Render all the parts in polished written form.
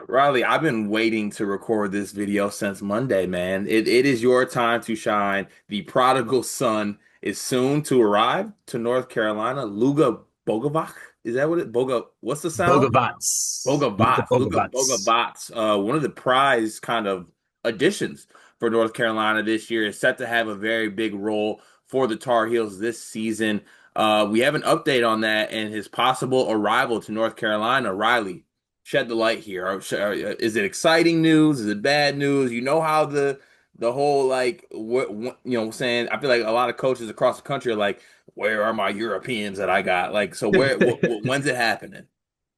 Riley, I've been waiting to record this video since Monday, man. It is your time to shine. The prodigal son is soon to arrive to North Carolina. Luka Bogavac, is that what it? What's the sound? Bogavats. Luca Bogavac, Luka Bogavats. Bogavac, one of the prize kind of additions for North Carolina this year, is set to have a very big role for the Tar Heels this season. We have an update on that and his possible arrival to North Carolina. Riley, shed the light here. Is it exciting news? Is it bad news? You know how the whole like what saying. I feel like a lot of coaches across the country are like, where are my Europeans that I got? Like, so when's it happening?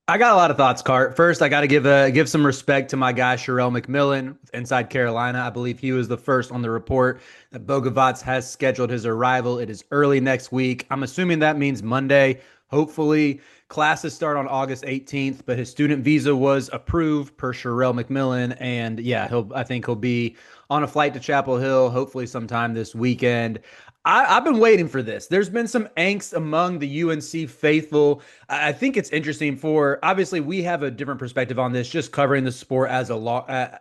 I got a lot of thoughts, Cart. First, I got to give some respect to my guy Sherrell McMillan, Inside Carolina. I believe he was the first on the report that Bogavats has scheduled his arrival. It is early next week. I'm assuming that means Monday. Hopefully, classes start on August 18th, but his student visa was approved per Sherrell McMillan, and yeah, I think he'll be on a flight to Chapel Hill hopefully sometime this weekend. I've been waiting for this. There's been some angst among the UNC faithful. I think it's interesting for obviously we have a different perspective on this, just covering the sport as a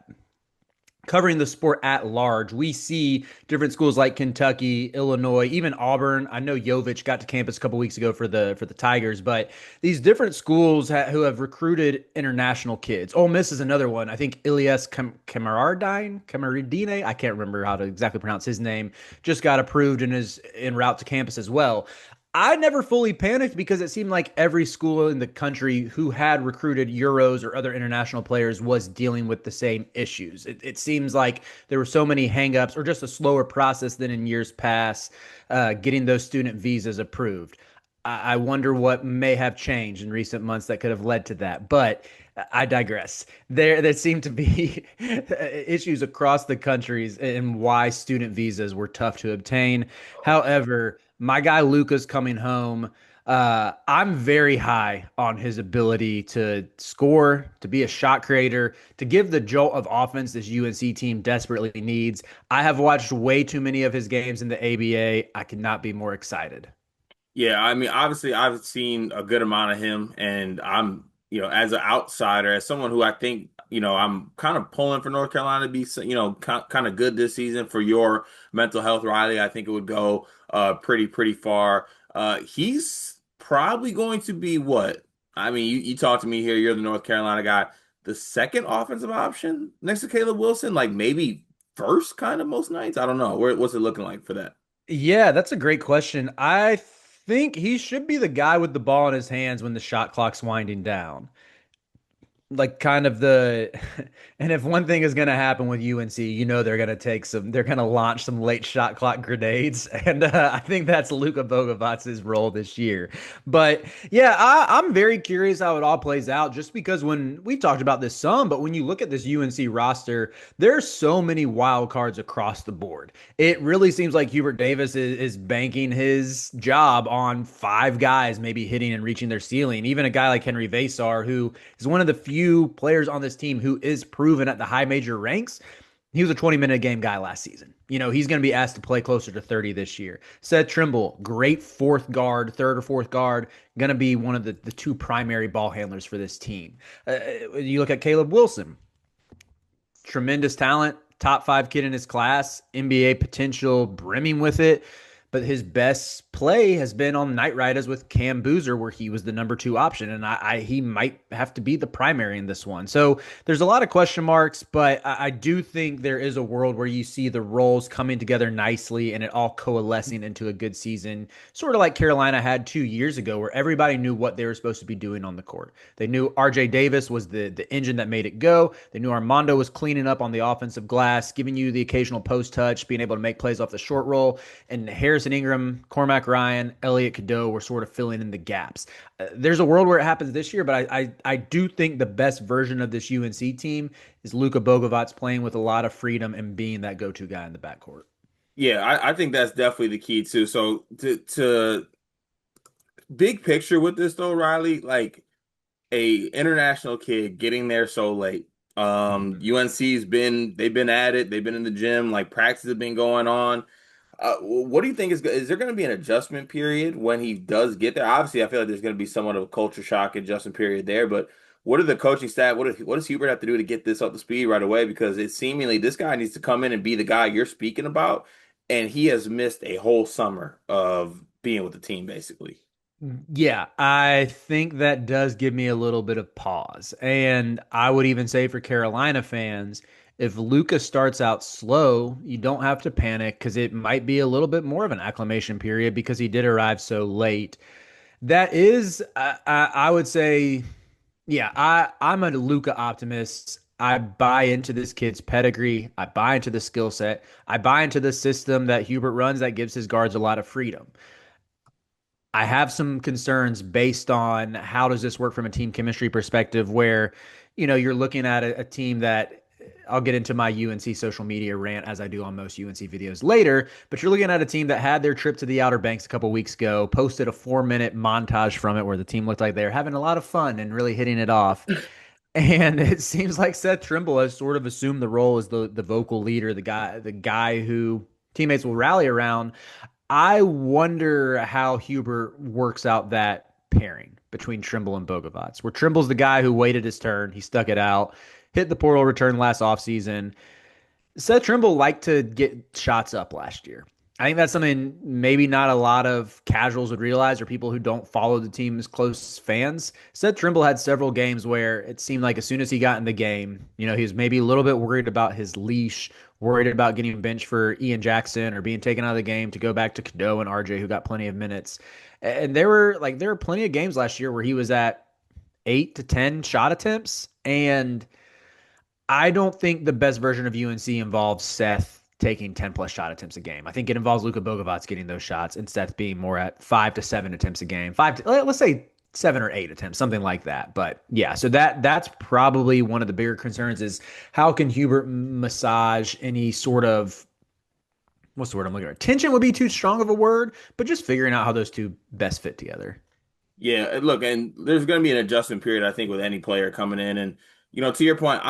covering the sport at large. We see different schools like Kentucky, Illinois, even Auburn. I know Jovic got to campus a couple weeks ago for the Tigers, but these different schools who have recruited international kids. Ole Miss is another one. I think Ilias Camaradine, I can't remember how to exactly pronounce his name, just got approved and is en route to campus as well. I never fully panicked because it seemed like every school in the country who had recruited Euros or other international players was dealing with the same issues. It seems like there were so many hangups or just a slower process than in years past getting those student visas approved. I wonder what may have changed in recent months that could have led to that. But I digress. There seem to be issues across the countries and why student visas were tough to obtain. However, my guy Luca's coming home. I'm very high on his ability to score, to be a shot creator, to give the jolt of offense this UNC team desperately needs. I have watched way too many of his games in the ABA. I could not be more excited. Yeah, I mean, obviously, I've seen a good amount of him, and as an outsider, as someone who I think, I'm kind of pulling for North Carolina to be, kind of good this season for your mental health, Riley. I think it would go pretty far. He's probably going to be what? I mean, you talk to me here, you're the North Carolina guy, the second offensive option next to Caleb Wilson, like maybe first kind of most nights. I don't know. What's it looking like for that? Yeah, that's a great question. I think he should be the guy with the ball in his hands when the shot clock's winding down, like kind of the and if one thing is going to happen with UNC, they're going to launch some late shot clock grenades, and I think that's Luka Bogavats's role this year. But yeah, I'm very curious how it all plays out, just because when we talked about this some, but when you look at this UNC roster, there's so many wild cards across the board. It really seems like Hubert Davis is banking his job on five guys maybe hitting and reaching their ceiling. Even a guy like Henry Vasar, who is one of the few players on this team who is proven at the high major ranks. He was a 20-minute a game guy last season. He's going to be asked to play closer to 30 this year. Seth Trimble, great fourth guard, third or fourth guard, going to be one of the two primary ball handlers for this team. You look at Caleb Wilson, tremendous talent, top five kid in his class, NBA potential brimming with it. But his best play has been on Night Riders with Cam Boozer, where he was the number two option, and he might have to be the primary in this one. So there's a lot of question marks, but I do think there is a world where you see the roles coming together nicely and it all coalescing into a good season, sort of like Carolina had 2 years ago, where everybody knew what they were supposed to be doing on the court. They knew RJ Davis was the engine that made it go. They knew Armando was cleaning up on the offensive glass, giving you the occasional post touch, being able to make plays off the short roll, and Harrison Ingram, Cormac Ryan, Elliot Cadeau were sort of filling in the gaps. There's a world where it happens this year, but I do think the best version of this UNC team is Luka Bogavac playing with a lot of freedom and being that go-to guy in the backcourt. Yeah, I think that's definitely the key too. So to big picture with this though, Riley, like a international kid getting there so late. UNC's they've been at it, they've been in the gym, like practice has been going on. What do you think is there going to be an adjustment period when he does get there? Obviously, I feel like there's going to be somewhat of a culture shock adjustment period there, but what are the coaching staff? What does Hubert have to do to get this up to speed right away? Because it seemingly this guy needs to come in and be the guy you're speaking about, and he has missed a whole summer of being with the team, basically. Yeah, I think that does give me a little bit of pause. And I would even say for Carolina fans, if Luca starts out slow, you don't have to panic because it might be a little bit more of an acclimation period because he did arrive so late. That is, I would say, yeah, I'm a Luca optimist. I buy into this kid's pedigree. I buy into the skill set. I buy into the system that Hubert runs that gives his guards a lot of freedom. I have some concerns based on how does this work from a team chemistry perspective where, you're looking at a team that I'll get into my UNC social media rant as I do on most UNC videos later, but you're looking at a team that had their trip to the Outer Banks a couple weeks ago, posted a 4-minute montage from it where the team looked like they were having a lot of fun and really hitting it off. And it seems like Seth Trimble has sort of assumed the role as the vocal leader, the guy who teammates will rally around. I wonder how Hubert works out that pairing between Trimble and Bogavac, where Trimble's the guy who waited his turn, he stuck it out, hit the portal return last offseason. Seth Trimble liked to get shots up last year. I think that's something maybe not a lot of casuals would realize or people who don't follow the team as close as fans. Seth Trimble had several games where it seemed like as soon as he got in the game, he was maybe a little bit worried about his leash, worried about getting benched for Ian Jackson or being taken out of the game to go back to Cadeau and RJ, who got plenty of minutes. And there were plenty of games last year where he was at 8 to 10 shot attempts. And I don't think the best version of UNC involves Seth taking 10 plus shot attempts a game. I think it involves Luka Bogavac getting those shots and Seth being more at 5 to 7 attempts a game. Let's say 7 or 8 attempts, something like that. But yeah, so that's probably one of the bigger concerns is how can Hubert massage any sort of what's the word I'm looking for? Tension would be too strong of a word, but just figuring out how those two best fit together. Yeah, look, and there's going to be an adjustment period, I think, with any player coming in, and to your point,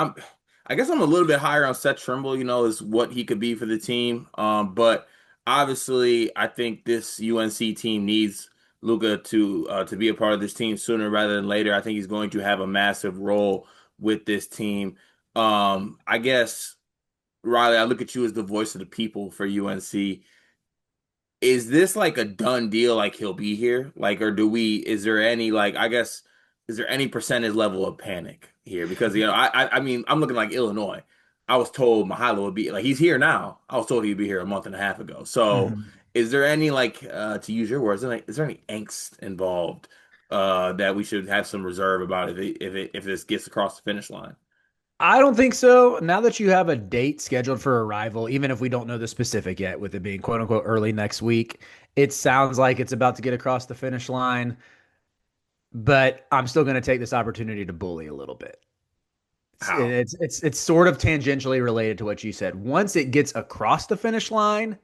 I guess I'm a little bit higher on Seth Trimble, is what he could be for the team. But obviously, I think this UNC team needs Luka to be a part of this team sooner rather than later. I think he's going to have a massive role with this team. I guess Riley, I look at you as the voice of the people for UNC. Is this like a done deal? Like he'll be here? Like, or is there any, like, I guess, is there any percentage level of panic here? Because, I mean, I'm looking like Illinois. I was told Mahalo would be like, he's here now. I was told he'd be here a month and a half ago. So Mhm. is there any, like, to use your words, is there any angst involved, that we should have some reserve about if this gets across the finish line? I don't think so. Now that you have a date scheduled for arrival, even if we don't know the specific yet, with it being quote unquote early next week, it sounds like it's about to get across the finish line. But I'm still going to take this opportunity to bully a little bit. It's, How? it's it's it's sort of tangentially related to what you said. Once it gets across the finish line,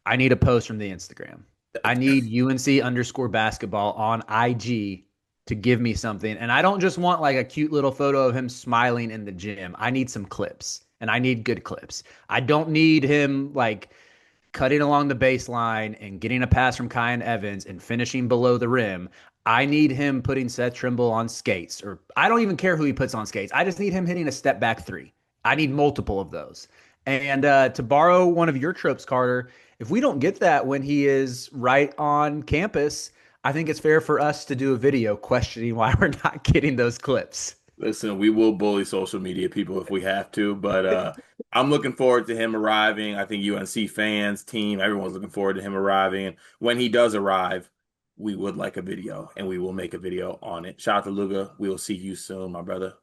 I need a post from the Instagram. I need UNC underscore basketball on IG to give me something. And I don't just want like a cute little photo of him smiling in the gym. I need some clips and I need good clips. I don't need him like cutting along the baseline and getting a pass from Kyan Evans and finishing below the rim. I need him putting Seth Trimble on skates, or I don't even care who he puts on skates. I just need him hitting a step back three. I need multiple of those. And to borrow one of your tropes, Carter, if we don't get that when he is right on campus, I think it's fair for us to do a video questioning why we're not getting those clips. Listen, we will bully social media people if we have to, but I'm looking forward to him arriving. I think UNC fans, team, everyone's looking forward to him arriving. And when he does arrive, we would like a video and we will make a video on it. Shout out to Luga. We will see you soon, my brother.